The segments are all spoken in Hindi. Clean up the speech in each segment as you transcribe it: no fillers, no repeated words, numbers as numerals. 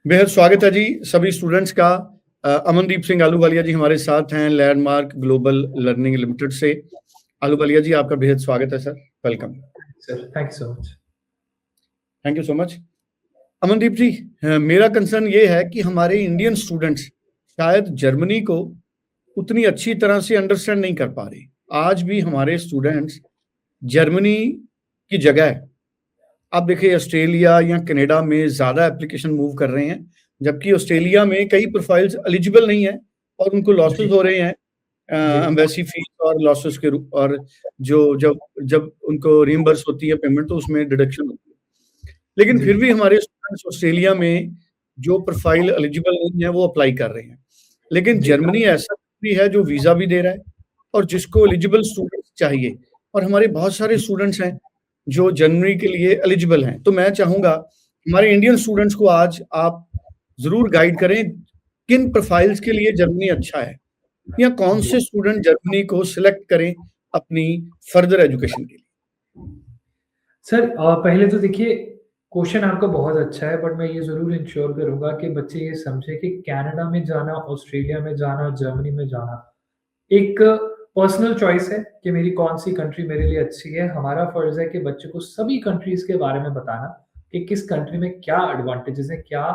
बेहद स्वागत है जी सभी स्टूडेंट्स का। अमनदीप सिंह आलूवालिया जी हमारे साथ हैं लैंडमार्क ग्लोबल लर्निंग लिमिटेड से। आलूवालिया जी आपका बेहद स्वागत है sir, welcome sir. Thank you so much. Thank you so much. Amandeep ji, मेरा कंसर्न ये है कि हमारे इंडियन स्टूडेंट्स शायद जर्मनी को उतनी अच्छी तरह से अंडरस्टैंड नहीं कर पा रहे। आज भी हमारे स्टूडेंट्स जर्मनी की जगह आप देखिए ऑस्ट्रेलिया या कनाडा में ज़्यादा एप्लीकेशन मूव कर रहे हैं, जबकि ऑस्ट्रेलिया में कई प्रोफाइल्स एलिजिबल नहीं है और उनको लॉसेस हो रहे हैं एम्बेसी फीस और लॉसेस के रूप, और जो जब जब उनको रिइंबर्स होती है पेमेंट तो उसमें डिडक्शन होती है। लेकिन फिर भी हमारे स्टूडेंट्स ऑस्ट्रेलिया में जो प्रोफाइल एलिजिबल नहीं है वो अप्लाई कर रहे हैं। लेकिन जर्मनी ऐसा भी है जो वीज़ा भी दे रहा है और जिसको एलिजिबल स्टूडेंट्स चाहिए, और हमारे बहुत सारे स्टूडेंट्स हैं जो जर्मनी के लिए एलिजिबल हैं। तो मैं चाहूँगा हमारे इंडियन स्टूडेंट्स को आज आप ज़रूर गाइड करें किन प्रोफाइल्स के लिए जर्मनी अच्छा है, या कौन से स्टूडेंट जर्मनी को सिलेक्ट करें अपनी फर्दर एजुकेशन के लिए। सर पहले तो देखिए क्वेश्चन आपका बहुत अच्छा है, बट मैं ये ज़रूर इंश्योर करूँगा कि बच्चे ये समझें कि कनाडा में जाना, ऑस्ट्रेलिया में जाना, जर्मनी में जाना एक पर्सनल चॉइस है कि मेरी कौन-सी कंट्री मेरे लिए अच्छी है। हमारा फ़र्ज़ है कि बच्चे को सभी कंट्रीज़ के बारे में बताना कि किस कंट्री में क्या एडवांटेजेस हैं, क्या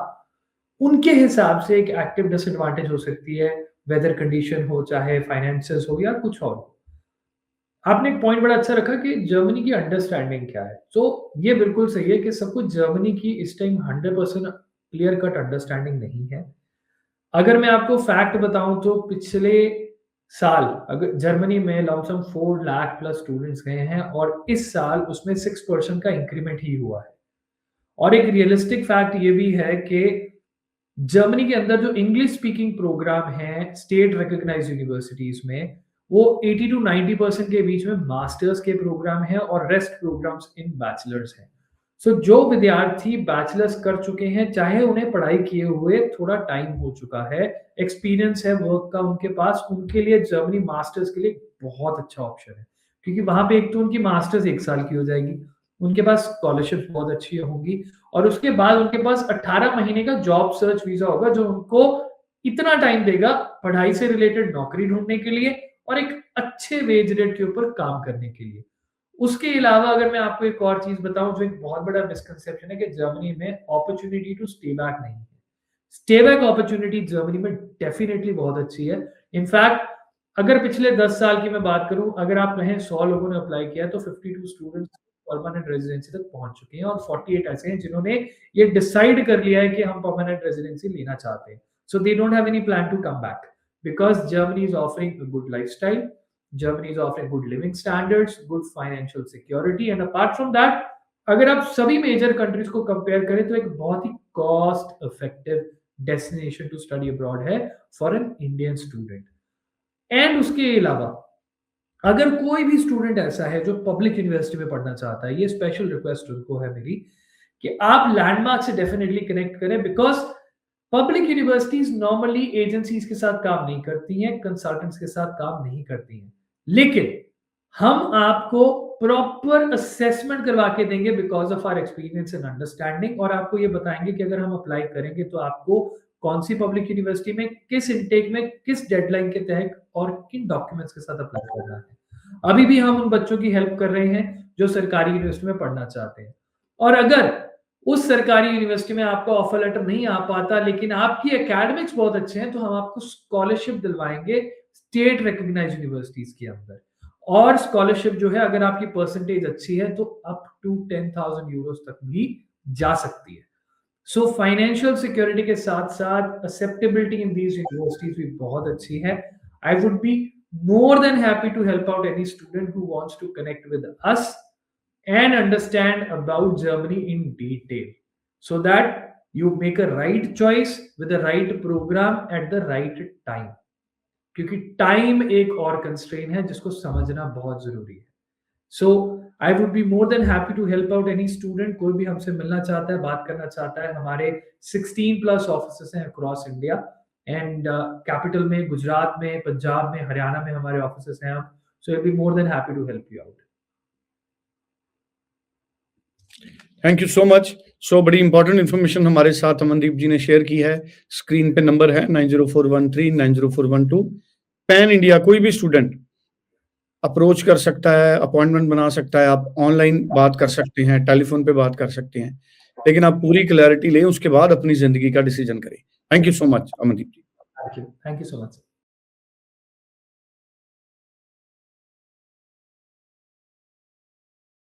उनके हिसाब से एक एक्टिव डिसएडवांटेज हो सकती है, वेदर कंडीशन हो, चाहे फाइनेंसेस हो या कुछ और हो। आपने एक पॉइंट बड़ा अच्छा रखा कि जर्मनी की अंडरस्टैंडिंग क्या है। तो ये बिल्कुल सही है कि सबको जर्मनी की इस टाइम 100% क्लियर कट अंडरस्टैंडिंग नहीं है। अगर मैं आपको फैक्ट बताऊँ तो पिछले साल अगर जर्मनी में लमसम 4 लाख प्लस स्टूडेंट्स गए हैं और इस साल उसमें 6% का इंक्रीमेंट ही हुआ है। और एक रियलिस्टिक फैक्ट ये भी है कि जर्मनी के अंदर जो इंग्लिश स्पीकिंग प्रोग्राम है स्टेट रिकॉग्नाइज्ड यूनिवर्सिटीज में, वो 80 टू 90% के बीच में मास्टर्स के प्रोग्राम है और रेस्ट प्रोग्राम्स इन बैचलर्स हैं। सो जो विद्यार्थी बैचलर्स कर चुके हैं, चाहे उन्हें पढ़ाई किए हुए थोड़ा टाइम हो चुका है, एक्सपीरियंस है वर्क का उनके पास, उनके लिए जर्मनी मास्टर्स के लिए बहुत अच्छा ऑप्शन है। क्योंकि वहां पे एक तो उनकी मास्टर्स 1 साल की हो जाएगी, उनके पास स्कॉलरशिप बहुत अच्छी होंगी और उसके बाद उनके पास 18 महीने का जॉब सर्च वीजा होगा जो उनको इतना टाइम देगा पढ़ाई से रिलेटेड नौकरी ढूंढने के लिए और एक अच्छे वेज रेट के ऊपर काम करने के लिए। उसके अलावा अगर मैं आपको एक और चीज बताऊं जो एक बहुत बड़ा मिसकंसेप्शन है कि जर्मनी में अपॉर्चुनिटी टू स्टे बैक नहीं है। स्टे बैक अपॉर्चुनिटी जर्मनी में डेफिनेटली बहुत अच्छी है। इनफैक्ट अगर पिछले 10 साल की मैं बात करूं, अगर आप कहें 100 लोगों ने अप्लाई किया तो 52 स्टूडेंट्स परमानेंट रेजिडेंसी तक पहुंच चुके हैं और 48 ऐसे हैं जिन्होंने ये डिसाइड कर लिया है कि हम परमानेंट रेजिडेंसी लेना चाहते हैं। So they don't have any plan to come back because Germany is offering a good lifestyle, Germany is offering good living standards, good financial security, and apart from that, अगर आप सभी मेजर कंट्रीज को कंपेयर करें तो एक बहुत ही cost effective destination to study abroad है for an Indian student. And उसके अलावा अगर कोई भी स्टूडेंट ऐसा है जो पब्लिक यूनिवर्सिटी में पढ़ना चाहता है, ये स्पेशल रिक्वेस्ट उनको है मेरी कि आप लैंडमार्क से डेफिनेटली कनेक्ट करें because public universities normally agencies के साथ काम नहीं करती हैं, कंसल्टेंट्स के साथ काम नहीं करती हैं, लेकिन हम आपको प्रॉपर असेसमेंट करवा के देंगे because of our experience and understanding और आपको ये बताएंगे कि अगर हम अप्लाई करेंगे तो आपको कौन सी पब्लिक यूनिवर्सिटी में, किस इनटेक में, किस डेडलाइन के तहत और किन डॉक्यूमेंट्स के साथ अप्लाई करना है। अभी भी हम उन बच्चों की हेल्प कर रहे हैं जो सरकारी यूनिवर्सिटी में पढ़ना चाहते हैं। और अगर उस सरकारी यूनिवर्सिटी में आपका ऑफर लेटर नहीं आ पाता लेकिन आपकी एकेडमिक्स बहुत अच्छे हैं तो हम आपको स्कॉलरशिप दिलवाएंगे स्टेट रिकॉग्नाइज्ड यूनिवर्सिटीज के अंदर। और स्कॉलरशिप जो है अगर आपकी परसेंटेज अच्छी है तो अप टू 10,000 यूरोस तक भी जा सकती है। सो फाइनेंशियल सिक्योरिटी के साथ साथ एक्सेप्टेबिलिटी इन दीज यूनिवर्सिटीज भी बहुत अच्छी है। I would be more than happy to help out any student who wants to connect with us and understand about Germany in detail so that you make a right choice with the right program at the right time, क्योंकि टाइम एक और कंस्ट्रेन है जिसको समझना बहुत जरूरी है। So I would be more than happy to help out any student. कोई भी हमसे मिलना चाहता है, बात करना चाहता है, हमारे 16 प्लस ऑफिसेस हैं अक्रॉस इंडिया एंड कैपिटल में गुजरात में, पंजाब में, हरियाणा में हमारे ऑफिसेस हैं। So I be more than happy to help you out. Thank you so much. So बड़ी इंपॉर्टेंट इन्फॉर्मेशन हमारे साथ अमनदीप जी ने शेयर की है। स्क्रीन पे नंबर है 9041390412। पैन इंडिया कोई भी स्टूडेंट अप्रोच कर सकता है, अपॉइंटमेंट बना सकता है, आप ऑनलाइन बात कर सकते हैं, टेलीफोन पे बात कर सकते हैं, लेकिन आप पूरी क्लैरिटी लें, उसके बाद अपनी जिंदगी का डिसीजन करें। Thank you so much Amandeep ji. Thank you so much.